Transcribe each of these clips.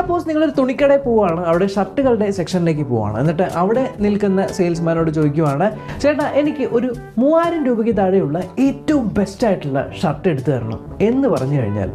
Suppose നിങ്ങളൊരു തുണിക്കടയിൽ പോവുകയാണ്, അവിടെ ഷർട്ടുകളുടെ സെക്ഷനിലേക്ക് പോവുകയാണ്. എന്നിട്ട് അവിടെ നിൽക്കുന്ന സെയിൽസ്മാനോട് ചോദിക്കുവാണ്, ചേട്ടാ എനിക്ക് ഒരു 3000 രൂപയ്ക്ക് താഴെയുള്ള ഏറ്റവും ബെസ്റ്റ് ആയിട്ടുള്ള ഷർട്ട് എടുത്തു തരണം എന്ന് പറഞ്ഞു കഴിഞ്ഞാൽ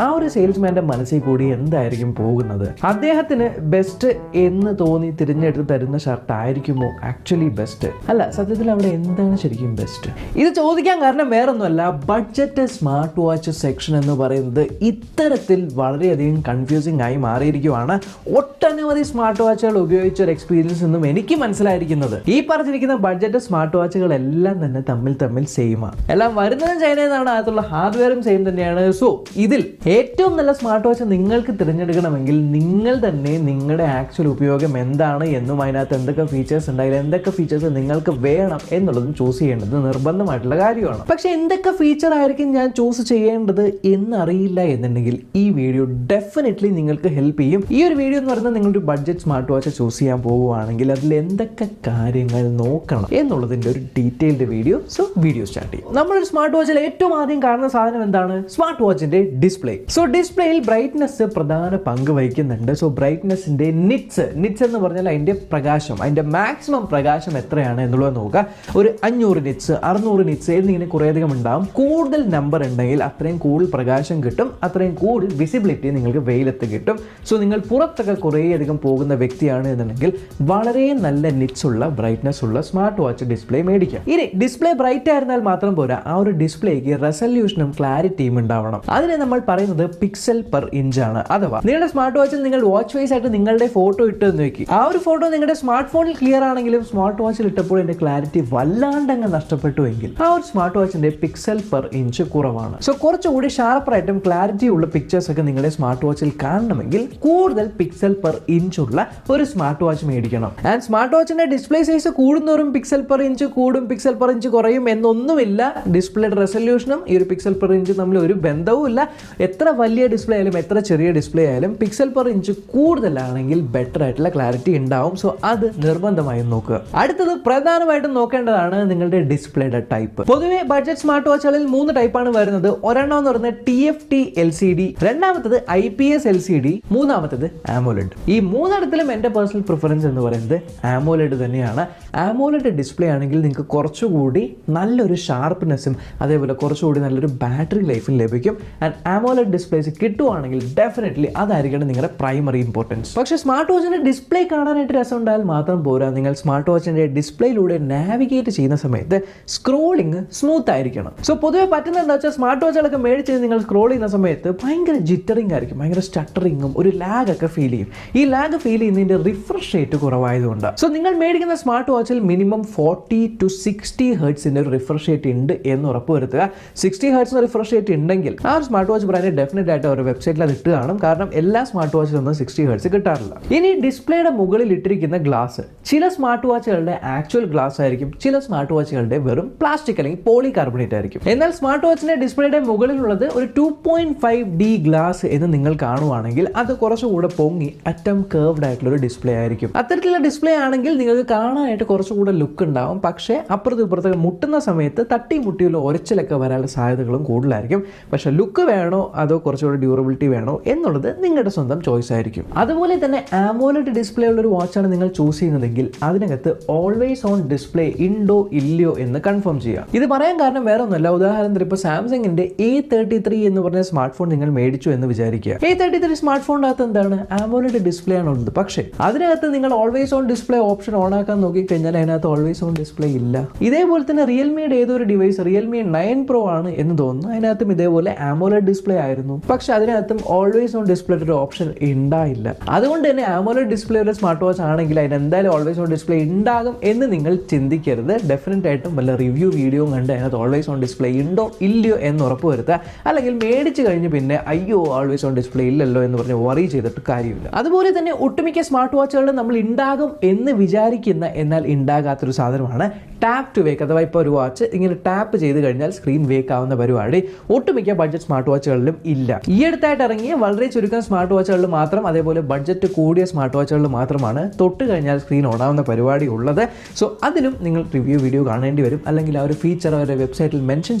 ആ ഒരു സെയിൽസ്മാൻ്റെ മനസ്സിൽ കൂടി എന്തായിരിക്കും പോകുന്നത്? അദ്ദേഹത്തിന് ബെസ്റ്റ് എന്ന് തോന്നി തിരഞ്ഞെടുത്ത് തരുന്ന ഷർട്ട് ആയിരിക്കുമോ ആക്ച്വലി ബെസ്റ്റ്? അല്ല, സത്യത്തിൽ അവിടെ എന്താണ് ശരിക്കും ബെസ്റ്റ്? ഇത് ചോദിക്കാൻ കാരണം വേറൊന്നുമല്ല, ബഡ്ജറ്റ് സ്മാർട്ട് വാച്ച് സെക്ഷൻ എന്ന് പറയുന്നത് ഇത്തരത്തിൽ വളരെയധികം കൺഫ്യൂസിംഗ് ആയി മാറിയിരിക്കുവാണ്. ഒട്ടനവധി സ്മാർട്ട് വാച്ചുകൾ ഉപയോഗിച്ച ഒരു എക്സ്പീരിയൻസ് നിന്നും എനിക്ക് മനസ്സിലായിരിക്കുന്നത് ഈ പറഞ്ഞിരിക്കുന്ന ബഡ്ജറ്റ് സ്മാർട്ട് വാച്ചുകളെല്ലാം തന്നെ തമ്മിൽ സെയിമാണ്. എല്ലാം വരുന്നതും ചൈനയിൽ നിന്നാണ്, അകത്തുള്ള ഹാർഡ്വെയറും സെയിം തന്നെയാണ്. സോ ഇതിൽ ഏറ്റവും നല്ല സ്മാർട്ട് വാച്ച് നിങ്ങൾക്ക് തിരഞ്ഞെടുക്കണമെങ്കിൽ നിങ്ങൾ തന്നെ നിങ്ങളുടെ ആക്ച്വൽ ഉപയോഗം എന്താണ് എന്നും അതിനകത്ത് എന്തൊക്കെ ഫീച്ചേഴ്സ് ഉണ്ടായാലും എന്തൊക്കെ ഫീച്ചേഴ്സ് നിങ്ങൾക്ക് വേണം എന്നുള്ളതും ചൂസ് ചെയ്യേണ്ടത് നിർബന്ധമായിട്ടുള്ള കാര്യമാണ്. പക്ഷെ എന്തൊക്കെ ഫീച്ചർ ആയിരിക്കും ഞാൻ ചൂസ് ചെയ്യേണ്ടത് എന്നറിയില്ല എന്നുണ്ടെങ്കിൽ ഈ വീഡിയോ ഡെഫിനറ്റ്ലി നിങ്ങൾക്ക് ഹെൽപ്പ് ചെയ്യും. ഈ ഒരു വീഡിയോ എന്ന് പറയുന്നത് നിങ്ങളൊരു ബഡ്ജറ്റ് സ്മാർട്ട് വാച്ച് ചൂസ് ചെയ്യാൻ പോവുകയാണെങ്കിൽ അതിൽ എന്തൊക്കെ കാര്യങ്ങൾ നോക്കണം എന്നുള്ളതിൻ്റെ ഒരു detailed video. So video start ചെയ്യും. നമ്മളൊരു സ്മാർട്ട് വാച്ചിൽ ഏറ്റവും ആദ്യം കാണുന്ന സാധനം എന്താണ്? സ്മാർട്ട് വാച്ചിന്റെ ഡിസ്പ്ലേ. സോ ഡിസ്പ്ലേയിൽ ബ്രൈറ്റ്നസ് പ്രധാന പങ്ക് വഹിക്കുന്നുണ്ട്. സോ ബ്രൈറ്റ്നസിന്റെ നിറ്റ്സ് എന്ന് പറഞ്ഞാൽ അതിന്റെ പ്രകാശം, അതിന്റെ മാക്സിമം പ്രകാശം എത്രയാണ് എന്നുള്ളത് നോക്കുക. ഒരു 500 നിറ്റ്സ് 600 നിറ്റ്സ് എന്നിങ്ങനെ കുറേയധികം ഉണ്ടാകും. കൂടുതൽ നമ്പർ ഉണ്ടെങ്കിൽ അത്രയും കൂടുതൽ പ്രകാശം കിട്ടും, അത്രയും കൂടുതൽ വിസിബിലിറ്റി നിങ്ങൾക്ക് വെയിലത്ത് കിട്ടും. സോ നിങ്ങൾ പുറത്തൊക്കെ കുറേയധികം പോകുന്ന വ്യക്തിയാണ് എന്നുണ്ടെങ്കിൽ വളരെ നല്ല നിറ്റ്സ് ഉള്ള ബ്രൈറ്റ്നസ് ഉള്ള സ്മാർട്ട് വാച്ച് ഡിസ്പ്ലേ മേടിക്കാം. ഇനി ഡിസ്പ്ലേ ബ്രൈറ്റ് ആയിരുന്നാൽ മാത്രം പോരാ, ആ ഒരു ഡിസ്പ്ലേക്ക് റെസല്യൂഷനും ക്ലാരിറ്റിയും ഉണ്ടാവണം. അതിനെ നമ്മൾ പറയുന്നത് പിക്സൽ പെർ ഇഞ്ച് ആണ്. അഥവാ നിങ്ങളുടെ സ്മാർട്ട് വാച്ചിൽ നിങ്ങൾ വാച്ച് വൈസ് ആയിട്ട് നിങ്ങളുടെ ഫോട്ടോ ഇട്ട് നോക്കി, ആ ഒരു ഫോട്ടോ നിങ്ങളുടെ സ്മാർട്ട് ഫോണിൽ ക്ലിയർ ആണെങ്കിലും സ്മാർട്ട് വാച്ചിൽ ഇട്ടപ്പോൾ അതിന്റെ ക്ലാരിറ്റി വല്ലാണ്ടങ്ങ് നഷ്ടപ്പെട്ടു എങ്കിൽ ആ ഒരു സ്മാർട്ട് വാച്ചിന്റെ പിക്സൽ പെർ ഇഞ്ച് കുറവാണ്. സോ കുറച്ചുകൂടി ഷാർപ്പറായിട്ടും ക്ലാരിറ്റി ഉള്ള പിക്ചേഴ്സ് ഒക്കെ നിങ്ങളുടെ സ്മാർട്ട് വാച്ചിൽ കാണണമെങ്കിൽ കൂടുതൽ പിക്സൽ പെർ ഇഞ്ച് ഉള്ള ഒരു സ്മാർട്ട് വാച്ച് മേടിക്കണം. ആൻഡ് സ്മാർട്ട് വാച്ചിന്റെ ഡിസ്പ്ലേ സൈസ് കൂടുന്നവരും പിക്സൽ പെർ ഇഞ്ച് കൂടും, പിക്സൽ പെർ ഇഞ്ച് കുറയും എന്നൊന്നുമില്ല. ഡിസ്പ്ലേയുടെ റെസല്യൂഷനും ഈ ഒരു പിക്സൽ പെർ ഇഞ്ച് തമ്മിൽ ഒരു ബന്ധവും ഇല്ല. എത്ര വലിയ ഡിസ്പ്ലേ ആയാലും എത്ര ചെറിയ ഡിസ്പ്ലേ ആയാലും പിക്സൽ പെർ ഇഞ്ച് കൂടുതലാണെങ്കിൽ ബെറ്റർ ആയിട്ടുള്ള ക്ലാരിറ്റി ഉണ്ടാവും. സോ അത് നിർബന്ധമായും നോക്കുക. അടുത്തത് പ്രധാനമായിട്ടും നോക്കേണ്ടതാണ് നിങ്ങളുടെ ഡിസ്പ്ലേയുടെ ടൈപ്പ്. പൊതുവെ ബഡ്ജറ്റ് സ്മാർട്ട് വാച്ചുകളിൽ 3 ടൈപ്പാണ് വരുന്നത്. ഒരെണ്ണം എന്ന് പറയുന്നത് TFT LCD, രണ്ടാമത്തത് IPS LCD, മൂന്നാമത്തത് AMOLED. ഈ മൂന്നിടത്തിലും എൻ്റെ പേഴ്സണൽ പ്രിഫറൻസ് എന്ന് പറയുന്നത് AMOLED തന്നെയാണ്. AMOLED ഡിസ്പ്ലേ ആണെങ്കിൽ നിങ്ങൾക്ക് കുറച്ചുകൂടി നല്ലൊരു ഷാർപ്പ്നെസ്സും അതേപോലെ കുറച്ചുകൂടി നല്ലൊരു ബാറ്ററി ലൈഫും ലഭിക്കും. ആൻഡ് AMOLED ഡിസ്പ്ലേസ് കിട്ടുവാണെങ്കിൽ ഡെഫിനറ്റ്ലി അതായിരിക്കണം നിങ്ങളുടെ പ്രൈമറി ഇമ്പോർട്ടൻസ്. പക്ഷേ സ്മാർട്ട് വാച്ചിന്റെ ഡിസ്പ്ലേ കാണാനായിട്ട് രസം ഉണ്ടായാൽ മാത്രം പോരാ, നിങ്ങൾ സ്മാർട്ട് വാച്ചിന്റെ ഡിസ്പ്ലേയിലൂടെ നാവിഗേറ്റ് ചെയ്യുന്ന സമയത്ത് സ്ക്രോളിംഗ് സ്മൂത്ത് ആയിരിക്കണം. സോ പൊതുവെ പറ്റുന്നത് എന്താ വെച്ചാൽ സ്മാർട്ട് വാച്ചുകളൊക്കെ മേടിച്ച് നിങ്ങൾ സ്ക്രോൾ ചെയ്യുന്ന സമയത്ത് ഭയങ്കര ജിറ്ററിംഗ് ആയിരിക്കും, ഭയങ്കര സ്റ്റട്ടറിങ്ങും ഒരു ലാഗ് ഒക്കെ ഫീൽ ചെയ്യും. ഈ ലാഗ് ഫീൽ ചെയ്യുന്നതിന്റെ റിഫ്രഷ് റേറ്റ് കുറവായതുകൊണ്ട് സോ നിങ്ങൾ മേടിക്കുന്ന സ്മാർട്ട് വാച്ചിൽ മിനിമം 40 to 60 ഹെർട്സിന്റെ ഒരു റിഫ്രഷ് റേറ്റ് ഉണ്ട് എന്ന് ഉറപ്പുവരുത്തുക. 60 ഹെർട്സിന്റെ റിഫ്രഷ് റേറ്റ് ഉണ്ടെങ്കിൽ ആ ഒരു സ്മാർട്ട് വാച്ച് ബ്രാൻഡ് ഡെഫിനറ്റ് ആയിട്ട് ഒരു വെബ്സൈറ്റിൽ അത് ഇട്ട് കാണും. കാരണം എല്ലാ സ്മാർട്ട് വാച്ചിലൊന്നും 60 ഹെർട്സ് കിട്ടാറില്ല. ഇനി ഡിസ്പ്ലേയുടെ മുകളിൽ ഇട്ടിരിക്കുന്ന ഗ്ലാസ്, ചില സ്മാർട്ട് വാച്ചുകളുടെ ആക്ച്വൽ ഗ്ലാസ് ആയിരിക്കും, ചില സ്മാർട്ട് വാച്ചുകളുടെ വെറും പ്ലാസ്റ്റിക് അല്ലെങ്കിൽ പോളികാർബണേറ്റ് ആയിരിക്കും. എന്നാൽ സ്മാർട്ട് വാച്ചിന്റെ ഡിസ്പ്ലേയുടെ മുകളിലുള്ളത് ഒരു 2.5D ഗ്ലാസ് എന്ന് നിങ്ങൾ കാണുവാണെങ്കിൽ അത് കുറച്ചുകൂടെ പൊങ്ങി അറ്റം കർവ്ഡ് ആയിട്ടുള്ള ഒരു ഡിസ്പ്ലേ ആയിരിക്കും. അത്തരത്തിലുള്ള ഡിസ്പ്ലേ ആണെങ്കിൽ നിങ്ങൾക്ക് കാണാനായിട്ട് കുറച്ചുകൂടെ ലുക്ക് ഉണ്ടാവും. പക്ഷേ അപ്പുറത്തും ഇപ്പുറത്തൊക്കെ മുട്ടുന്ന സമയത്ത് തട്ടി മുട്ടിയുള്ള ഒരച്ചിലൊക്കെ വരാനുള്ള സാധ്യതകളും കൂടുതലായിരിക്കും. പക്ഷേ ലുക്ക് വേണോ അതോ കുറച്ചുകൂടെ ഡ്യൂറബിലിറ്റി വേണോ എന്നുള്ളത് നിങ്ങളുടെ സ്വന്തം ചോയ്സ് ആയിരിക്കും. അതുപോലെ തന്നെ AMOLED ഡിസ്പ്ലേ ഉള്ള ഒരു വാച്ചാണ് നിങ്ങൾ ചൂസ് ചെയ്യുന്നതെങ്കിൽ അതിനകത്ത് ഓൾവേസ് ഓൺ ഡിസ്പ്ലേ ഉണ്ടോ ഇല്ലയോ എന്ന് കൺഫേം ചെയ്യുക. ഇത് പറയാൻ കാരണം വേറെ ഒന്നുമല്ല, ഉദാഹരണത്തിന് ഇപ്പോൾ സാംസങ്ങിന്റെ A33 എന്ന് പറഞ്ഞ സ്മാർട്ട് ഫോൺ നിങ്ങൾ മേടിച്ചു എന്ന് വിചാരിക്കുക. A33 സ്മാർട്ട് ഫോണിനകത്ത് എന്താണ് AMOLED ഡിസ്പ്ലേ ആണ് ഉള്ളത്. പക്ഷേ അതിനകത്ത് നിങ്ങൾ always on display option on ആക്കാൻ നോക്കിക്കഴിഞ്ഞാൽ അതിനകത്ത് ഓൾവേസ് ഓൺ ഡിസ്പ്ലേ ഇല്ല. ഇതേപോലെ തന്നെ റിയൽമിയുടെ ഏതൊരു ഡിവൈസ് റിയൽമി 9 Pro ആണ് എന്ന് തോന്നുന്നു, അതിനകത്തും ഇതേപോലെ AMOLED ഡിസ്പ്ലേ ആയിരുന്നു. പക്ഷെ അതിനകത്തും ഓൾവേസ് ഓൺ ഡിസ്പ്ലേ ഒരു ഓപ്ഷൻ ഉണ്ടായില്ല. അതുകൊണ്ട് തന്നെ AMOLED ഡിസ്പ്ലേ ഒരു സ്മാർട്ട് വാച്ച് ആണെങ്കിൽ അതിന് എന്തായാലും ഓൾവേസ് ഓൺ ഡിസ്പ്ലേ ഉണ്ടാകും എന്ന് നിങ്ങൾ ചിന്തിക്കരുത്. ഡെഫിനറ്റ് ആയിട്ടും വല്ല റിവ്യൂ വീഡിയോ കണ്ട് അതിനകത്ത് ഓൾവേസ് ഓൺ ഡിസ്പ്ലേ ഉണ്ടോ ഇല്ലയോ എന്ന് ഉറപ്പ് വരുത്തുക. അല്ലെങ്കിൽ മേടിച്ച് കഴിഞ്ഞ് പിന്നെ അയ്യോ ഓൾവേസ് ഓൺ ഡിസ്പ്ലേ ഇല്ലല്ലോ എന്ന് പറഞ്ഞ് വറി ചെയ്തിട്ട് കാര്യമില്ല. അതുപോലെ തന്നെ ഒട്ടുമിക്ക സ്മാർട്ട് വാച്ചുകളിൽ നമ്മൾ ഉണ്ടാകും എന്ന് വിചാരിക്കുന്ന എന്നാൽ ഉണ്ടാകാത്തൊരു സാധനമാണ് ടാപ്പ് ടു വേക്ക്. അഥവാ ഇപ്പോൾ ഒരു വാച്ച് ഇങ്ങനെ ടാപ്പ് ചെയ്ത് കഴിഞ്ഞാൽ സ്ക്രീൻ വേക്ക് ആവുന്ന പരിപാടി ഒട്ടുമിക്ക ബഡ്ജറ്റ് സ്മാർട്ട് വാച്ചുകളിലും ഇല്ല. ഈ അടുത്തായിട്ട് ഇറങ്ങിയ വളരെ ചുരുക്കം സ്മാർട്ട് വാച്ചുകളിൽ മാത്രം, അതേപോലെ ബഡ്ജറ്റ് കൂടിയ സ്മാർട്ട് വാച്ചുകളിൽ മാത്രമാണ് തൊട്ട് കഴിഞ്ഞാൽ സ്ക്രീൻ ഓണാവുന്ന പരിപാടി ഉള്ളത്. സോ അതിലും നിങ്ങൾ റിവ്യൂ വീഡിയോ കാണേണ്ടി വരും, അല്ലെങ്കിൽ ആ ഒരു ഫീച്ചർ അവരുടെ വെബ്സൈറ്റിൽ മെൻഷൻ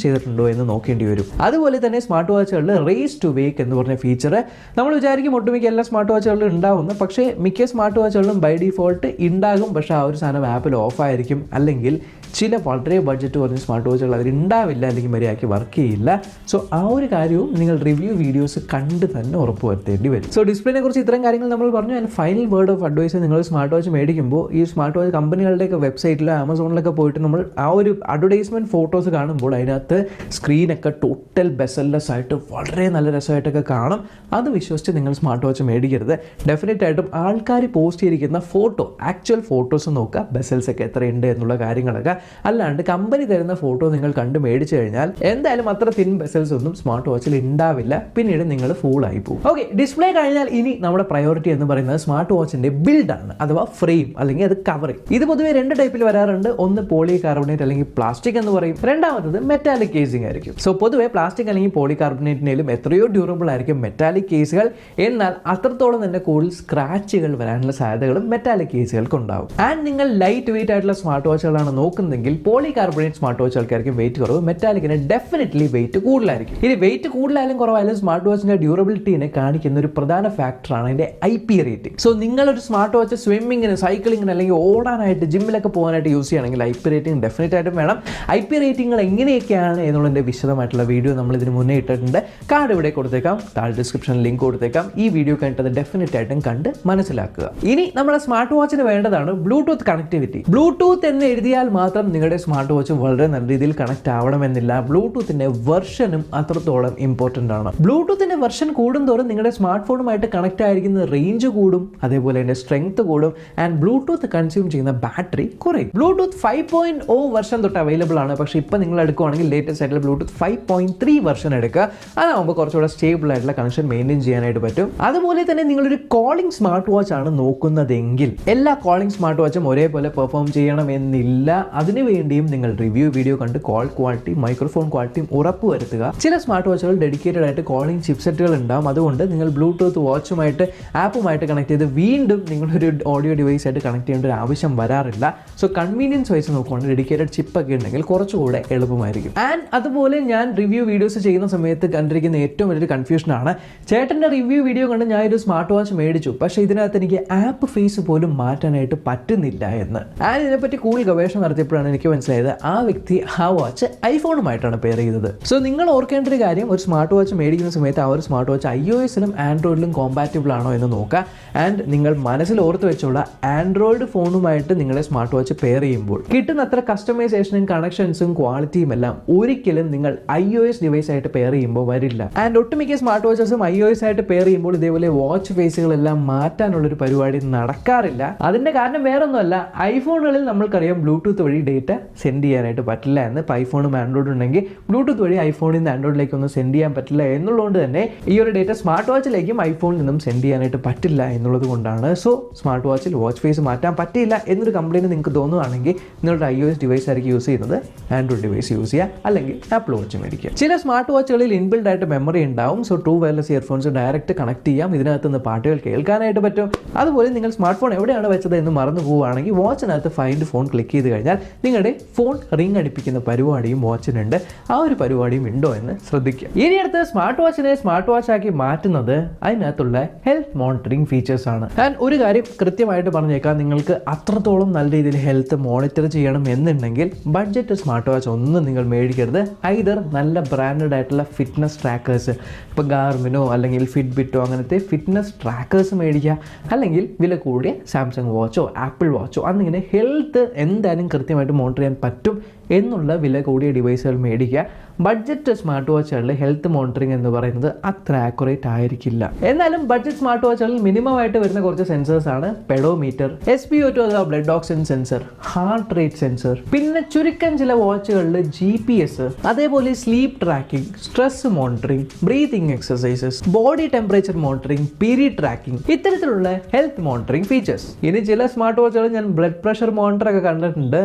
ചെയ്തിട്ടുണ്ടോ എന്ന് നോക്കേണ്ടി വരും. അതുപോലെ തന്നെ സ്മാർട്ട് വാച്ചുകളിൽ റേസ് ടു വേക്ക് എന്ന് പറഞ്ഞ ഫീച്ചർ നമ്മൾ വിചാരിക്കും ഒട്ടുമിക്ക എല്ലാ സ്മാർട്ട് വാച്ചുകളിലും ഉണ്ടാവുന്നു. പക്ഷേ മിക്ക സ്മാർട്ട് വാച്ചുകളിലും ബൈ ഡിഫോൾട്ട് ഉണ്ടാകും. പക്ഷേ ആ ഒരു സാധനം ആപ്പിൽ ഓഫ് ആയിരിക്കും, അല്ലെങ്കിൽ ചില വളരെ ബഡ്ജറ്റ് കുറഞ്ഞ സ്മാർട്ട് വാച്ചുകൾ അതിലുണ്ടാവില്ല, അല്ലെങ്കിൽ മര്യാദയ്ക്ക് വർക്ക് ചെയ്യില്ല. സോ ആ ഒരു കാര്യവും നിങ്ങൾ റിവ്യൂ വീഡിയോസ് കണ്ട് തന്നെ ഉറപ്പ് വരുത്തേണ്ടി വരും. സോ ഡിസ്പ്ലേനെ കുറിച്ച് ഇത്രയും കാര്യങ്ങൾ നമ്മൾ പറഞ്ഞു. And final word of advice, നിങ്ങൾ സ്മാർട്ട് വാച്ച് മേടിക്കുമ്പോൾ ഈ സ്മാർട്ട് വാച്ച് കമ്പനികളുടെയൊക്കെ വെബ്സൈറ്റിലോ ആമസോണിലൊക്കെ പോയിട്ട് നമ്മൾ ആ ഒരു അഡ്വർടൈസ്മെൻറ്റ് ഫോട്ടോസ് കാണുമ്പോൾ അതിനകത്ത് സ്ക്രീനൊക്കെ ടോട്ടൽ ബെസൽലെസ് ആയിട്ട് വളരെ നല്ല രസമായിട്ടൊക്കെ കാണും. അത് വിശ്വസിച്ച് നിങ്ങൾ സ്മാർട്ട് വാച്ച് മേടിക്കരുത്. ഡെഫിനറ്റ് ആയിട്ടും ആൾക്കാർ പോസ്റ്റ് ചെയ്തിരിക്കുന്ന ഫോട്ടോ, ആക്ച്വൽ ഫോട്ടോസ് നോക്കുക, ബെസൽസ് ഒക്കെ എത്രയുണ്ട് എന്നുള്ള കാര്യങ്ങളൊക്കെ. അല്ലാണ്ട് കമ്പനി തരുന്ന ഫോട്ടോ നിങ്ങൾ കണ്ട് മേടിച്ചു കഴിഞ്ഞാൽ എന്തായാലും അത്ര തിൻ ബെസൽസ് ഒന്നും സ്മാർട്ട് വാച്ചിൽ ഉണ്ടാവില്ല. പിന്നീട് നിങ്ങൾ ഫൂൾ ആയി പോകും. ഓക്കെ, ഡിസ്പ്ലേ കഴിഞ്ഞാൽ ഇനി നമ്മുടെ പ്രയോറിറ്റി എന്ന് പറയുന്നത് സ്മാർട്ട് വാച്ചിന്റെ ബിൽഡാണ്, അഥവാ ഫ്രെയിം അല്ലെങ്കിൽ അത് കവറിംഗ്. ഇത് പൊതുവെ രണ്ട് ടൈപ്പിൽ വരാറുണ്ട്. ഒന്ന് പോളി കാർബണേറ്റ് അല്ലെങ്കിൽ പ്ലാസ്റ്റിക് എന്ന് പറയും, രണ്ടാമത്തത് മെറ്റാലിക് കേസിംഗ് ആയിരിക്കും. സോ പൊതുവെ പ്ലാസ്റ്റിക് അല്ലെങ്കിൽ പോളി കാർബണേറ്റിനേലും എത്രയോ ഡ്യൂറബിൾ ആയിരിക്കും മെറ്റാലിക് കേസുകൾ. എന്നാൽ അത്രത്തോളം തന്നെ കൂടുതൽ സ്ക്രാച്ചുകൾ വരാനുള്ള സാധ്യതകളും മെറ്റാലിക് കേസുകൾക്ക് ഉണ്ടാവും. ആൻഡ് നിങ്ങൾ ലൈറ്റ് വെയിറ്റ് ആയിട്ടുള്ള സ്മാർട്ട് വാച്ചുകളാണ് നോക്കുന്നതെങ്കിൽ പോളി കാർബണേറ്റ് സ്മാർട്ട് വാച്ച് ആൾക്കാർക്ക് വെയിറ്റ് കുറവ്, മെറ്റാലിക്കിന് ഡെഫിനറ്റ്ലി വെയിറ്റ് കൂടുതലായിരിക്കും. ഇനി വെയിറ്റ് കൂടുതലായാലും കുറവായാലും സ്മാർട്ട് വാച്ചിന്റെ ഡ്യൂറബിലിറ്റിനെ കാണിക്കുന്ന ഒരു പ്രധാന ഫാക്ടറാണ് അതിന്റെ IP റേറ്റിംഗ്. സോ നിങ്ങളൊരു സ്മാർട്ട് വാച്ച് സ്വിമ്മിങ്ങിന്, സൈക്ലിങ്ങിന് അല്ലെങ്കിൽ ഓടാനായിട്ട്, ജിമ്മിലൊക്കെ പോകാനായിട്ട് യൂസ് ചെയ്യുകയാണെങ്കിൽ IP റേറ്റിംഗ് ഡെഫിനറ്റ് ആയിട്ടും വേണം. IP റേറ്റിംഗുകൾ എങ്ങനെയൊക്കെയാണ് എന്നുള്ളതിന്റെ വിശദമായിട്ടുള്ള വീഡിയോ നമ്മൾ ഇതിന് മുന്നേ ഇട്ടിട്ടുണ്ട്. കാർഡ് ഇവിടെ കൊടുത്തേക്കാം, താഴെ ഡിസ്ക്രിപ്ഷനിൽ ലിങ്ക് കൊടുത്തേക്കാം. ഈ വീഡിയോ കണ്ടത് ഡെഫിനറ്റ് ആയിട്ടും കണ്ട് മനസ്സിലാക്കുക. ഇനി നമ്മുടെ സ്മാർട്ട് വാച്ചിന് വേണ്ടതാണ് ബ്ലൂടൂത്ത് കണക്ടിവിറ്റി. ബ്ലൂടൂത്ത് എന്ന് എഴുതിയാൽ മാത്രം നിങ്ങളുടെ സ്മാർട്ട് വാച്ച് വളരെ നല്ല രീതിയിൽ കണക്ട് ആവണമെന്നില്ല. ബ്ലൂടൂത്തിന്റെ വെർഷനും അത്രത്തോളം ഇമ്പോർട്ടൻ്റ് ആണ്. ബ്ലൂടൂത്തിന്റെ വെർഷൻ കൂടുന്തോറും നിങ്ങളുടെ സ്മാർട്ട് ഫോണുമായിട്ട് കണക്ട് ആയിരിക്കുന്ന റേഞ്ച് കൂടും, അതേപോലെ തന്നെ സ്ട്രെങ്ത് കൂടും, ആൻഡ് ബ്ലൂടൂത്ത് കൺസ്യൂം ചെയ്യുന്ന ബാറ്ററി കുറയും. ബ്ലൂടൂത്ത് 5.0 വെർഷൻ തൊട്ട് അവൈലബിൾ ആണ്. പക്ഷേ ഇപ്പോൾ നിങ്ങൾ എടുക്കുകയാണെങ്കിൽ ലേറ്റസ്റ്റ് ആയിട്ടുള്ള ബ്ലൂടൂത്ത് 5.3 വെർഷൻ എടുക്കുക. അതാകുമ്പോൾ കുറച്ചുകൂടെ സ്റ്റേബിൾ ആയിട്ടുള്ള കണക്ഷൻ മെയിൻറ്റെയിൻ ചെയ്യാനായിട്ട് പറ്റും. അതുപോലെ തന്നെ നിങ്ങളൊരു കോളിംഗ് സ്മാർട്ട് വാച്ച് ആണ് നോക്കുന്നതെങ്കിൽ എല്ലാ കോളിംഗ് സ്മാർട്ട് വാച്ചും ഒരേപോലെ പെർഫോം ചെയ്യണമെന്നില്ല. അതിനുവേണ്ടിയും നിങ്ങൾ റിവ്യൂ വീഡിയോ കണ്ട് കോൾ ക്വാളിറ്റി, മൈക്രോഫോൺ ക്വാളിറ്റിയും ഉറപ്പുവരുത്തുക. ചില സ്മാർട്ട് വാച്ചുകൾ ഡെഡിക്കേറ്റഡ് ആയിട്ട് കോളിംഗ് ചിപ്സെറ്റുകൾ ഉണ്ടാകും. അതുകൊണ്ട് നിങ്ങൾ ബ്ലൂടൂത്ത് വാച്ചുമായിട്ട്, ആപ്പുമായിട്ട് കണക്ട് ചെയ്ത് വീണ്ടും നിങ്ങളൊരു ഓഡിയോ ഡിവൈസ് ആയിട്ട് കണക്ട് ചെയ്യേണ്ട ഒരു ആവശ്യം വരാറില്ല. സോ കൺവീനിയൻസ് വൈസ് നോക്കുകയാണെങ്കിൽ ഡെഡിക്കേറ്റഡ് ചിപ്പൊക്കെ ഉണ്ടെങ്കിൽ കുറച്ചുകൂടെ എളുപ്പമായിരിക്കും. ആൻഡ് അതുപോലെ ഞാൻ റിവ്യൂ വീഡിയോസ് ചെയ്യുന്ന സമയത്ത് കണ്ടിരിക്കുന്ന ഏറ്റവും വലിയൊരു കൺഫ്യൂഷനാണ്, ചേട്ടൻ്റെ റിവ്യൂ വീഡിയോ കണ്ട് ഞാൻ ഒരു സ്മാർട്ട് വാച്ച് മേടിച്ചു, പക്ഷേ ഇതിനകത്ത് എനിക്ക് ആപ്പ് ഫേസ് പോലും മാറ്റാനായിട്ട് പറ്റുന്നില്ല എന്ന്. ആൻഡ് ഇതിനെപ്പറ്റി കൂടുതൽ ഗവേഷണം നടത്തിയപ്പോഴാണ് എനിക്ക് മനസ്സിലായത് ആ വ്യക്തി ആ വാച്ച് ഐഫോണുമായിട്ടാണ് പെയർ ചെയ്തത്. സോ നിങ്ങൾ ഓർക്കേണ്ട ഒരു കാര്യം, ഒരു സ്മാർട്ട് വാച്ച് മേടിക്കുന്ന സമയത്ത് ആ ഒരു സ്മാർട്ട് വാച്ച് iOS-ലും ആൻഡ്രോയിഡിലും കോമ്പാറ്റബിൾ ആണോ എന്ന് നോക്കുക. ആൻഡ് നിങ്ങൾ മനസ്സിൽ ഓർത്ത് വെച്ചോളാം, ആൻഡ്രോയിഡ് ഫോണുമായിട്ട് നിങ്ങളെ സ്മാർട്ട് വാച്ച് പെയർ ചെയ്യുമ്പോൾ കിട്ടുന്ന അത്ര കസ്റ്റമൈസേഷനും കണക്ഷൻസും ക്വാളിറ്റിയും എല്ലാം ഒരിക്കലും നിങ്ങൾ iOS ഡിവൈസ് ആയിട്ട് പെയർ ചെയ്യുമ്പോൾ വരില്ല. ആൻഡ് ഒട്ടുമിക്ക സ്മാർട്ട് വാച്ചസും iOS ആയിട്ട് പെയർ ചെയ്യുമ്പോൾ ഇതേപോലെ വാച്ച് ഫേസുകളെല്ലാം മാറ്റാനുള്ളൊരു പരിപാടി നടക്കാറില്ല. അതിൻ്റെ കാരണം വേറൊന്നുമല്ല, ഐഫോണുകളിൽ നമ്മൾക്കറിയാം ബ്ലൂടൂത്ത് വഴി ഡേറ്റ സെൻഡ് ചെയ്യാനായിട്ട് പറ്റില്ല എന്ന്. ഇപ്പോൾ ഐഫോണും ആൻഡ്രോയിഡ് ഉണ്ടെങ്കിൽ ബ്ലൂടൂത്ത് വഴി ഐഫോണിൽ നിന്ന് ആൻഡ്രോയിഡിലേക്ക് ഒന്നും സെൻഡ് ചെയ്യാൻ പറ്റില്ല എന്നുള്ളതുകൊണ്ട് തന്നെ ഈ ഒരു ഡേറ്റ സ്മാർട്ട് വാച്ചിലേക്കും ഐഫോണിൽ നിന്നും സെൻഡ് ചെയ്യാനായിട്ട് പറ്റില്ല എന്നുള്ളത് കൊണ്ടാണ്. സോ സ്മാർട്ട് വാച്ചിൽ വാച്ച് ഫേസ് മാറ്റാൻ പറ്റില്ല എന്നൊരു കംപ്ലയിൻറ്റ് നിങ്ങൾക്ക് തോന്നുകയാണെങ്കിൽ നിങ്ങളുടെ iOS ഡിവൈസ് ആയിരിക്കും യൂസ് ചെയ്യുന്നത്, ആൻഡ്രോയിഡ് ഡിവൈസ് യൂസ് ചെയ്യുക, അല്ലെങ്കിൽ ആപ്പിൾ വാച്ച് മേടിക്കുക. ചില സ്മാർട്ട് വാച്ചുകളിൽ ഇൻബിൽഡ് ആയിട്ട് മെമ്മറി ഉണ്ടാവും. So true wireless earphones direct connect ചെയ്യാം, ഇതിനകത്ത് നിന്ന് പാട്ടുകൾ കേൾക്കാനായിട്ട് പറ്റും. അതുപോലെ നിങ്ങൾ സ്മാർട്ട് ഫോൺ എവിടെയാണ് വെച്ചത് എന്ന് മറന്നു പോവുകയാണെങ്കിൽ വാച്ചിനകത്ത് ഫൈൻഡ് ഫോൺ ക്ലിക്ക് ചെയ്ത് കഴിഞ്ഞാൽ നിങ്ങളുടെ ഫോൺ റിംഗ് അടിപ്പിക്കുന്ന പരിപാടിയും വാച്ചിനുണ്ട്. ആ ഒരു പരിപാടിയും ഉണ്ടോ എന്ന് ശ്രദ്ധിക്കുക. ഇനി അടുത്ത് സ്മാർട്ട് വാച്ചിനെ സ്മാർട്ട് വാച്ച് ആക്കി മാറ്റുന്നത് അതിനകത്തുള്ള ഹെൽത്ത് മോണിറ്ററിംഗ് ഫീച്ചേഴ്സ് ആണ്. ആൻഡ് ഒരു കാര്യം കൃത്യമായിട്ട് പറഞ്ഞേക്കാം, നിങ്ങൾക്ക് അത്രത്തോളം നല്ല രീതിയിൽ ഹെൽത്ത് മോണിറ്റർ ചെയ്യണം എന്നുണ്ടെങ്കിൽ ബഡ്ജറ്റ് സ്മാർട്ട് വാച്ച് ഒന്നും നിങ്ങൾ മേടിക്കരുത്. ഐദർ നല്ല ബ്രാൻഡഡ് ആയിട്ടുള്ള ഫിറ്റ്നസ് ട്രാക്കേഴ്സ്, ഇപ്പോൾ ഗാർമിനോ അല്ലെങ്കിൽ ഫിറ്റ്ബിറ്റോ അങ്ങനത്തെ ഫിറ്റ്നസ് ട്രാക്കേഴ്സ് മേടിക്കുക, അല്ലെങ്കിൽ വില കൂടിയ സാംസങ് വാച്ചോ ആപ്പിൾ വാച്ചോ അന്നിങ്ങനെ ഹെൽത്ത് എന്തായാലും കൃത്യമായിട്ട് മോണിറ്റർ ചെയ്യാൻ പറ്റും എന്നുള്ള വില കൂടിയ ഡിവൈസുകൾ മേടിക്കുക. ബഡ്ജറ്റ് സ്മാർട്ട് വാച്ചുകളിൽ ഹെൽത്ത് മോണിറ്ററിംഗ് എന്ന് പറയുന്നത് അത്ര ആക്യുറേറ്റ് ആയിരിക്കില്ല. എന്നാലും ബഡ്ജറ്റ് സ്മാർട്ട് വാച്ചുകളിൽ മിനിമം ആയിട്ട് വരുന്ന കുറച്ച് സെൻസേഴ്സ് ആണ് പെഡോമീറ്റർ, SpO2 അഥവാ blood oxygen sensor, heart rate sensor, പിന്നെ ചുരുക്കം ചില വാച്ചുകളിൽ GPS, അതേപോലെ sleep tracking, stress monitoring, breathing exercises, body temperature monitoring, period tracking, ഇത്തരത്തിലുള്ള ഹെൽത്ത് മോണിറ്ററിംഗ് ഫീച്ചേഴ്സ്. ഇനി ചില സ്മാർട്ട് വാച്ചുകൾ ഞാൻ ബ്ലഡ് പ്രഷർ മോണിറ്റർ ഒക്കെ കണ്ടിട്ടുണ്ട്.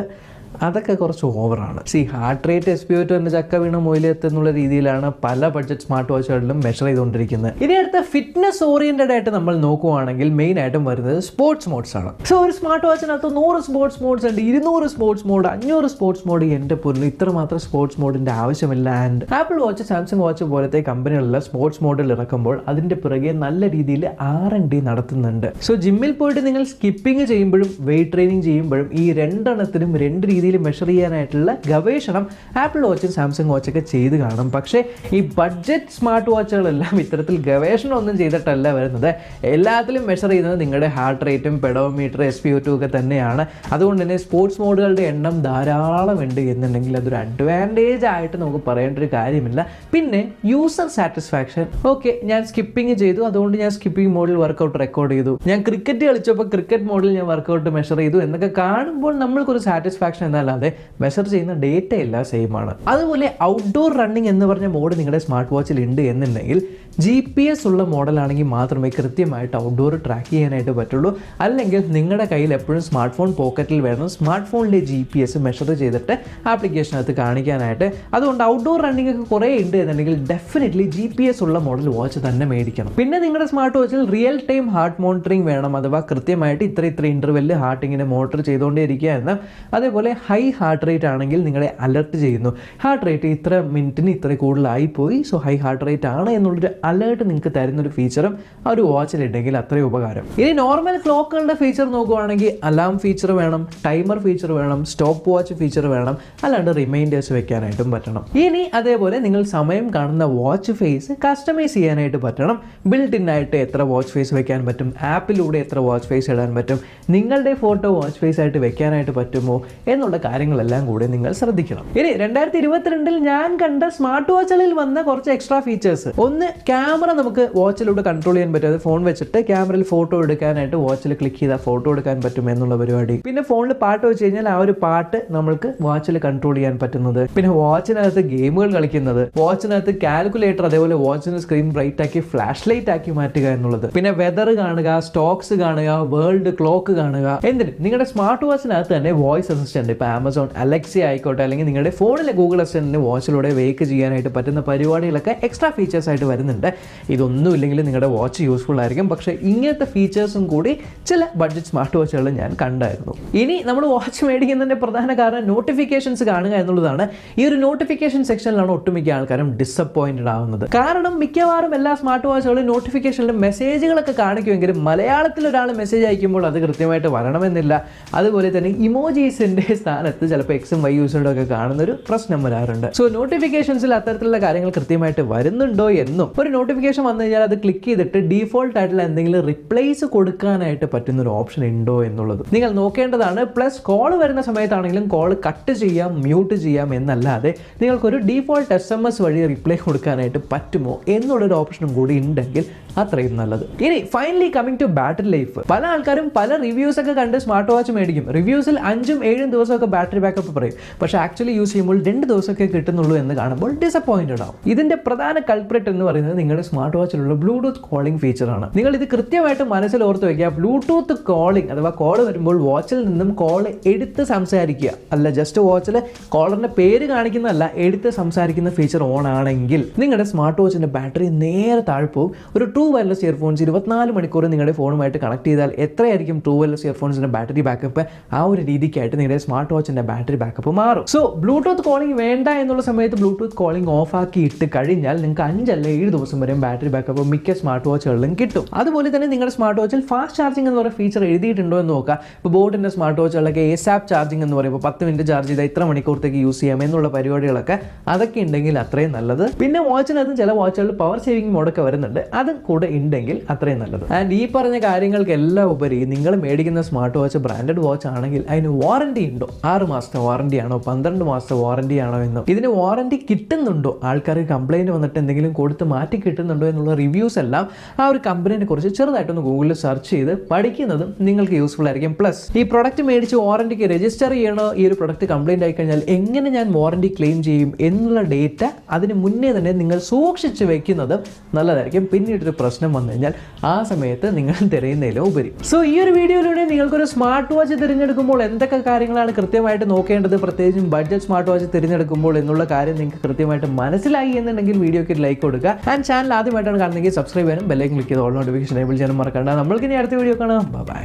അതൊക്കെ കുറച്ച് ഓവറാണ്. ഹാർട്ട് റേറ്റ് SpO2 തന്നെ ചക്ക വീണ മുയിലെത്തുന്നുള്ള രീതിയിലാണ് പല ബഡ്ജറ്റ് സ്മാർട്ട് വാച്ചുകളിലും മെഷർ ചെയ്തുകൊണ്ടിരിക്കുന്നത്. ഇനി അടുത്ത ഫിറ്റ്നസ് ഓറിയന്റഡ് ആയിട്ട് നമ്മൾ നോക്കുവാണെങ്കിൽ മെയിൻ ആയിട്ടും വരുന്നത് സ്പോർട്സ് മോഡ്സ് ആണ്. ഒരു സ്മാർട്ട് വാച്ചിനകത്ത് 100 സ്പോർട്സ് മോഡ്സ് ഉണ്ട്, 200 സ്പോർട്സ് മോഡ്, 500 സ്പോർട്സ് മോഡ്. എൻ്റെ പൊന്നു, ഇത്ര മാത്രം സ്പോർട്സ് മോഡിന്റെ ആവശ്യമില്ല. And apple watch, Samsung watch പോലത്തെ കമ്പനികളിലെ സ്പോർട്സ് മോഡിൽ ഇറക്കുമ്പോൾ അതിന്റെ പിറകെ നല്ല രീതിയിൽ R&D നടത്തുന്നുണ്ട്. ജിമ്മിൽ പോയിട്ട് നിങ്ങൾ സ്കിപ്പിംഗ് ചെയ്യുമ്പോഴും വെയിറ്റ് ട്രെയിനിങ് ചെയ്യുമ്പോഴും ഈ രണ്ടെണ്ണത്തിനും രണ്ട് രീതിയിൽ മെഷർ ചെയ്യാനായിട്ടുള്ള ഗവേഷണം ആപ്പിൾ വാച്ചും സാംസങ് വാച്ചൊക്കെ ചെയ്ത് കാണും. പക്ഷേ ഈ ബഡ്ജറ്റ് സ്മാർട്ട് വാച്ചുകളെല്ലാം ഇത്തരത്തിൽ ഗവേഷണം ഒന്നും ചെയ്തിട്ടല്ല വരുന്നത്. എല്ലാത്തിലും മെഷർ ചെയ്യുന്നത് നിങ്ങളുടെ ഹാർട്ട് റേറ്റും പെഡോമീറ്റർ SpO2 ഒക്കെ തന്നെയാണ്. അതുകൊണ്ട് തന്നെ സ്പോർട്സ് മോഡുകളുടെ എണ്ണം ധാരാളം ഉണ്ട് എന്നുണ്ടെങ്കിൽ അതൊരു അഡ്വാൻറ്റേജ് ആയിട്ട് നമുക്ക് പറയേണ്ട ഒരു കാര്യമില്ല. പിന്നെ യൂസർ സാറ്റിസ്ഫാക്ഷൻ. ഓക്കെ, ഞാൻ സ്കിപ്പിംഗ് ചെയ്തു, അതുകൊണ്ട് ഞാൻ സ്കിപ്പിംഗ് മോഡിൽ വർക്കൗട്ട് റെക്കോർഡ് ചെയ്തു. ഞാൻ ക്രിക്കറ്റ് കളിച്ചപ്പോൾ ക്രിക്കറ്റ് മോഡിൽ ഞാൻ വർക്കൗട്ട് മെഷർ ചെയ്തു എന്നൊക്കെ കാണുമ്പോൾ നമ്മൾക്കൊരു സാറ്റിസ്ഫാക്ഷൻ എന്നല്ലാതെ മെഷർ ചെയ്യുന്ന ഡേറ്റ എല്ലാം സെയിം ആണ്. അതുപോലെ ഔട്ട്ഡോർ റണ്ണിങ് എന്ന് പറഞ്ഞ മോഡ് നിങ്ങളുടെ സ്മാർട്ട് വാച്ചിൽ ഉണ്ട് എന്നുണ്ടെങ്കിൽ GPS ഉള്ള മോഡലാണെങ്കിൽ മാത്രമേ കൃത്യമായിട്ട് ഔട്ട്ഡോർ ട്രാക്ക് ചെയ്യാനായിട്ട് പറ്റുള്ളൂ. അല്ലെങ്കിൽ നിങ്ങളുടെ കയ്യിൽ എപ്പോഴും സ്മാർട്ട് ഫോൺ പോക്കറ്റിൽ വേണം, സ്മാർട്ട് ഫോണിലെ GPS മെഷർ ചെയ്തിട്ട് ആപ്ലിക്കേഷനകത്ത് കാണിക്കാനായിട്ട്. അതുകൊണ്ട് ഔട്ട്ഡോർ റണ്ണിങ് ഒക്കെ കുറേ ഉണ്ട് എന്നുണ്ടെങ്കിൽ ഡെഫിനറ്റ്ലി GPS ഉള്ള മോഡൽ വാച്ച് തന്നെ മേടിക്കണം. പിന്നെ നിങ്ങളുടെ സ്മാർട്ട് വാച്ചിൽ റിയൽ ടൈം ഹാർട്ട് മോണിറ്ററിംഗ് വേണം. അഥവാ കൃത്യമായിട്ട് ഇത്ര ഇൻ്റർവെല്ലിൽ ഹാർട്ട് ഇങ്ങനെ മോണിറ്റർ ചെയ്തുകൊണ്ടേയിരിക്കുക എന്ന്. അതേപോലെ ഹൈ ഹാർട്ട് റേറ്റ് ആണെങ്കിൽ നിങ്ങളെ അലർട്ട് ചെയ്യുന്നു. ഹാർട്ട് റേറ്റ് ഇത്ര മിനിറ്റിന് ഇത്ര കൂടുതലായിപ്പോയി, ഹൈ ഹാർട്ട് റേറ്റ് ആണ് എന്നുള്ളൊരു അലേർട്ട് നിങ്ങൾക്ക് തരുന്നൊരു ഫീച്ചറും ആ ഒരു വാച്ചിലുണ്ടെങ്കിൽ അത്രയും ഉപകാരം. ഇനി നോർമൽ ക്ലോക്കുകളുടെ ഫീച്ചർ നോക്കുവാണെങ്കിൽ അലാം ഫീച്ചർ വേണം, ടൈമർ ഫീച്ചർ വേണം, സ്റ്റോപ്പ് വാച്ച് ഫീച്ചർ വേണം, അല്ലാണ്ട് റിമൈൻഡേഴ്സ് വെക്കാനായിട്ടും പറ്റണം. ഇനി അതേപോലെ നിങ്ങൾ സമയം കാണുന്ന വാച്ച് ഫേസ് കസ്റ്റമൈസ് ചെയ്യാനായിട്ട് പറ്റണം. ബിൽറ്റ് ഇൻ ആയിട്ട് എത്ര വാച്ച് ഫേസ് വെക്കാൻ പറ്റും, ആപ്പിലൂടെ എത്ര വാച്ച് ഫേസ് ഇടാൻ പറ്റും, നിങ്ങളുടെ ഫോട്ടോ വാച്ച് ഫേസ് ആയിട്ട് വെക്കാനായിട്ട് പറ്റുമോ എന്നുള്ള കാര്യങ്ങളെല്ലാം കൂടി നിങ്ങൾ ശ്രദ്ധിക്കണം. ഇനി 2022 ഞാൻ കണ്ട സ്മാർട്ട് വാച്ചുകളിൽ വന്ന കുറച്ച് എക്സ്ട്രാ ഫീച്ചേഴ്സ്. ഒന്ന്, ക്യാമറ നമുക്ക് വാച്ചിലൂടെ കൺട്രോൾ ചെയ്യാൻ പറ്റും. അത് ഫോൺ വെച്ചിട്ട് ക്യാമറയിൽ ഫോട്ടോ എടുക്കാനായിട്ട് വാച്ചിൽ ക്ലിക്ക് ചെയ്താൽ ഫോട്ടോ എടുക്കാൻ പറ്റും എന്നുള്ള പരിപാടി. പിന്നെ ഫോണിൽ പാട്ട് വെച്ച് കഴിഞ്ഞാൽ ആ ഒരു പാട്ട് നമ്മൾക്ക് വാച്ചിൽ കൺട്രോൾ ചെയ്യാൻ പറ്റുന്നത്. പിന്നെ വാച്ചിനകത്ത് ഗെയിമുകൾ കളിക്കുന്നത്, വാച്ചിനകത്ത് കാൽക്കുലേറ്റർ, അതേപോലെ വാച്ചിന് സ്ക്രീൻ ബ്രൈറ്റ് ആക്കി ഫ്ലാഷ് ലൈറ്റ് ആക്കി മാറ്റുക എന്നുള്ളത്. പിന്നെ വെതർ കാണുക, സ്റ്റോക്സ് കാണുക, വേൾഡ് ക്ലോക്ക് കാണുക. എന്തിന് നിങ്ങളുടെ സ്മാർട്ട് വാച്ചിനകത്ത് തന്നെ വോയിസ് അസിസ്റ്റന്റ്, ഇപ്പോൾ ആമസോൺ അലക്സി ആയിക്കോട്ടെ, അല്ലെങ്കിൽ നിങ്ങളുടെ ഫോണിലെ ഗൂഗിൾ അസിസ്റ്റന്റിന് വാച്ചിലൂടെ വേക്ക് ചെയ്യാനായിട്ട് പറ്റുന്ന പരിപാടികളൊക്കെ എക്സ്ട്രാ ഫീച്ചേഴ്സ് ആയിട്ട് വരുന്നുണ്ട്. ഇതൊന്നും ഇല്ലെങ്കിൽ നിങ്ങളുടെ വാച്ച് യൂസ്ഫുൾ ആയിരിക്കും. പക്ഷേ ഇങ്ങനത്തെ ഫീച്ചേഴ്സും കൂടി ചില ബഡ്ജറ്റ് സ്മാർട്ട് വാച്ചുകളിൽ ഞാൻ കണ്ടായിരുന്നു. ഇനി നമ്മൾ വാച്ച് മേടിക്കുന്നതിൻ്റെ പ്രധാന കാരണം നോട്ടിഫിക്കേഷൻസ് കാണുക എന്നുള്ളതാണ്. ഈ ഒരു നോട്ടിഫിക്കേഷൻ സെക്ഷനിലാണ് ഒട്ടുമിക്ക ആൾക്കാരും ഡിസപ്പോയിന്റഡ് ആവുന്നത്. കാരണം മിക്കവാറും എല്ലാ സ്മാർട്ട് വാച്ചുകളും നോട്ടിഫിക്കേഷനിലും മെസ്സേജുകളൊക്കെ കാണിക്കുമെങ്കിലും മലയാളത്തിൽ ഒരാൾ മെസ്സേജ് അയക്കുമ്പോൾ അത് കൃത്യമായിട്ട് വരണമെന്നില്ല. അതുപോലെ തന്നെ ഇമോജീസിൻ്റെ സ്ഥാനത്ത് ചിലപ്പോൾ X ഉം Y യൂസറും ഒക്കെ കാണുന്നൊരു പ്രശ്നം വരാറുണ്ട്. നോട്ടിഫിക്കേഷൻസിൽ അത്തരത്തിലുള്ള കാര്യങ്ങൾ കൃത്യമായിട്ട് വരുന്നുണ്ടോ എന്നും, ഒരു നോട്ടിഫിക്കേഷൻ വന്നു കഴിഞ്ഞാൽ അത് ക്ലിക്ക് ചെയ്തിട്ട് ഡീഫോൾട്ട് ആയിട്ടുള്ള എന്തെങ്കിലും റിപ്ലേസ് കൊടുക്കാനായിട്ട് പറ്റുന്ന ഒരു ഓപ്ഷൻ ഉണ്ടോ എന്നുള്ളത് നിങ്ങൾ നോക്കേണ്ടതാണ്. പ്ലസ് കോൾ വരുന്ന സമയത്താണെങ്കിലും കോൾ കട്ട് ചെയ്യാം, മ്യൂട്ട് ചെയ്യാം എന്നല്ലാതെ നിങ്ങൾക്കൊരു ഡീഫോൾട്ട് SMS വഴി റിപ്ലൈ കൊടുക്കാനായിട്ട് പറ്റുമോ എന്നുള്ളൊരു ഓപ്ഷനും കൂടി ഉണ്ടെങ്കിൽ അത്രയും നല്ലത്. ഇനി finally coming to battery life. പല ആൾക്കാരും പല റിവ്യൂസ് ഒക്കെ കണ്ട് സ്മാർട്ട് വാച്ച് മേടിക്കും. റിവ്യൂസിൽ 5-7 ദിവസമൊക്കെ ബാറ്ററി ബാക്കപ്പ് പറയും. പക്ഷേ ആക്ച്വലി യൂസ് ചെയ്യുമ്പോൾ 2 ദിവസമൊക്കെ കിട്ടുന്നുള്ളൂ എന്ന് കാണുമ്പോൾ ഡിസപ്പോയിന്റഡ് ആവും. ഇതിന്റെ പ്രധാന കൾപ്രിറ്റ് എന്ന് പറയുന്നത് നിങ്ങളുടെ സ്മാർട്ട് വാച്ചിലുള്ള ബ്ലൂടൂത്ത് കോളിംഗ് ഫീച്ചറാണ്. നിങ്ങൾ ഇത് കൃത്യമായിട്ട് മനസ്സിൽ ഓർത്ത് വയ്ക്കുക. ബ്ലൂടൂത്ത് കോളിംഗ് അഥവാ കോൾ വരുമ്പോൾ വാച്ചിൽ നിന്നും കോൾ എടുത്ത് സംസാരിക്കുക, അല്ല ജസ്റ്റ് വാച്ചിൽ കോളറിന്റെ പേര് കാണിക്കുന്നതല്ല, എടുത്ത് സംസാരിക്കുന്ന ഫീച്ചർ ഓൺ ആണെങ്കിൽ നിങ്ങളുടെ സ്മാർട്ട് വാച്ചിന്റെ ബാറ്ററി നേരെ താഴെ പോകും. ഒരു ട്രൂ വയർലെസ് ഇയർഫോൺസ് 24 മണിക്കൂർ നിങ്ങളുടെ ഫോണുമായിട്ട് കണക്ട് ചെയ്താൽ എത്രയായിരിക്കും ട്രൂ വയർലെസ് ഇയർഫോൺസിന്റെ ബാറ്ററി ബാക്കപ്പ്? ആ ഒരു രീതിക്കായിട്ട് നിങ്ങളുടെ സ്മാർട്ട് വാച്ചിന്റെ ബാറ്ററി ബാക്കപ്പ് മാറും. ബ്ലൂടൂത്ത് കോളിംഗ് വേണ്ട എന്നുള്ള സമയത്ത് ബ്ലൂടൂത്ത് കോളിംഗ് ഓഫ് ആക്കി ഇട്ട് കഴിഞ്ഞാൽ നിങ്ങൾക്ക് 5-7 ദിവസം വരെ ബാറ്ററി ബാക്കപ്പ് മിക്ക സ്മാർട്ട് വാച്ചുകളിലും കിട്ടും. അതുപോലെ തന്നെ നിങ്ങളുടെ സ്മാർട്ട് വാച്ചിൽ ഫാസ്റ്റ് ചാർജിംഗ് എന്ന് പറയുന്ന ഫീച്ചർ എഴുതിയിട്ടുണ്ടോ എന്ന് നോക്കുക. ഇപ്പോൾ ബോട്ടിന്റെ സ്മാർട്ട് വാച്ചുകളിലൊക്കെ ASAP ചാർജിംഗ് എന്ന് പറയുമ്പോൾ 10 മിനിറ്റ് ചാർജ് ചെയ്താൽ ഇത്ര മണിക്കൂറത്തേക്ക് യൂസ് ചെയ്യാം എന്നുള്ള പരിപാടികളൊക്കെ അതൊക്കെ ഉണ്ടെങ്കിൽ അത്രയും നല്ലത്. പിന്നെ വാച്ചിനകത്ത് ചില വാച്ചുകളിൽ പവർ സേവിംഗ് മോഡൊക്കെ വരുന്നുണ്ട്, അതും കൂടെ ഉണ്ടെങ്കിൽ അത്രയും നല്ലത്. ആൻഡ് ഈ പറഞ്ഞ കാര്യങ്ങൾക്കെല്ലാം ഉപരി നിങ്ങൾ മേടിക്കുന്ന സ്മാർട്ട് വാച്ച് ബ്രാൻഡഡ് വാച്ച് ആണെങ്കിൽ അതിന് വാറണ്ടി ഉണ്ടോ? 6 മാസത്തെ വാറണ്ടി ആണോ, 12 മാസത്തെ വാറണ്ടി ആണോ എന്നും, ഇതിന് വാറണ്ടി കിട്ടുന്നുണ്ടോ, ആൾക്കാർക്ക് കംപ്ലൈൻറ്റ് വന്നിട്ട് എന്തെങ്കിലും കൊടുത്ത് മാറ്റി കിട്ടുന്നുണ്ടോ എന്നുള്ള റിവ്യൂസ് എല്ലാം ആ ഒരു കമ്പനിയെ കുറിച്ച് ചെറുതായിട്ടൊന്ന് ഗൂഗിളിൽ സെർച്ച് ചെയ്ത് പഠിക്കുന്നതും നിങ്ങൾക്ക് യൂസ്ഫുൾ ആയിരിക്കും. പ്ലസ് ഈ പ്രൊഡക്റ്റ് മേടിച്ച് വാറണ്ടിക്ക് രജിസ്റ്റർ ചെയ്യണോ, ഈ ഒരു പ്രൊഡക്റ്റ് കംപ്ലൈൻറ്റ് ആയി കഴിഞ്ഞാൽ എങ്ങനെ ഞാൻ വാറണ്ടി ക്ലെയിം ചെയ്യും എന്നുള്ള ഡേറ്റ അതിന് മുന്നേ തന്നെ നിങ്ങൾ സൂക്ഷിച്ച് വെക്കുന്നത് നല്ലതായിരിക്കും. പിന്നീടൊരു പ്രശ്നം വന്നു കഴിഞ്ഞാൽ ആ സമയത്ത് നിങ്ങൾ തിരയുന്നതിലും ഉപരി. സോ ഈ ഒരു വീഡിയോയിലൂടെ നിങ്ങൾക്കൊരു സ്മാർട്ട് വാച്ച് തിരഞ്ഞെടുക്കുമ്പോൾ എന്തൊക്കെ കാര്യങ്ങളാണ് കൃത്യമായിട്ട് നോക്കേണ്ടത്, പ്രത്യേകിച്ചും ബഡ്ജറ്റ് സ്മാർട്ട് വാച്ച് തിരഞ്ഞെടുക്കുമ്പോൾ എന്നുള്ള കാര്യം നിങ്ങൾക്ക് കൃത്യമായിട്ട് മനസ്സിലായി എന്നുണ്ടെങ്കിൽ വീഡിയോയ്ക്ക് ലൈക്ക് കൊടുക്കുക. ആൻഡ് ചാനൽ ആദ്യമായിട്ടാണ് കാണുന്നതെങ്കിൽ സബ്സ്ക്രൈബ് ചെയ്യാനും ബെല്ലൈക്കൻ ക്ലിക്ക് ചെയ്ത് ഓൾ നോട്ടിഫിക്കേഷൻ എനേബിൾ ചെയ്യാനും മറക്കണ്ട. നമ്മൾക്കിനി അടുത്ത വീഡിയോ കാണാം. ബൈ.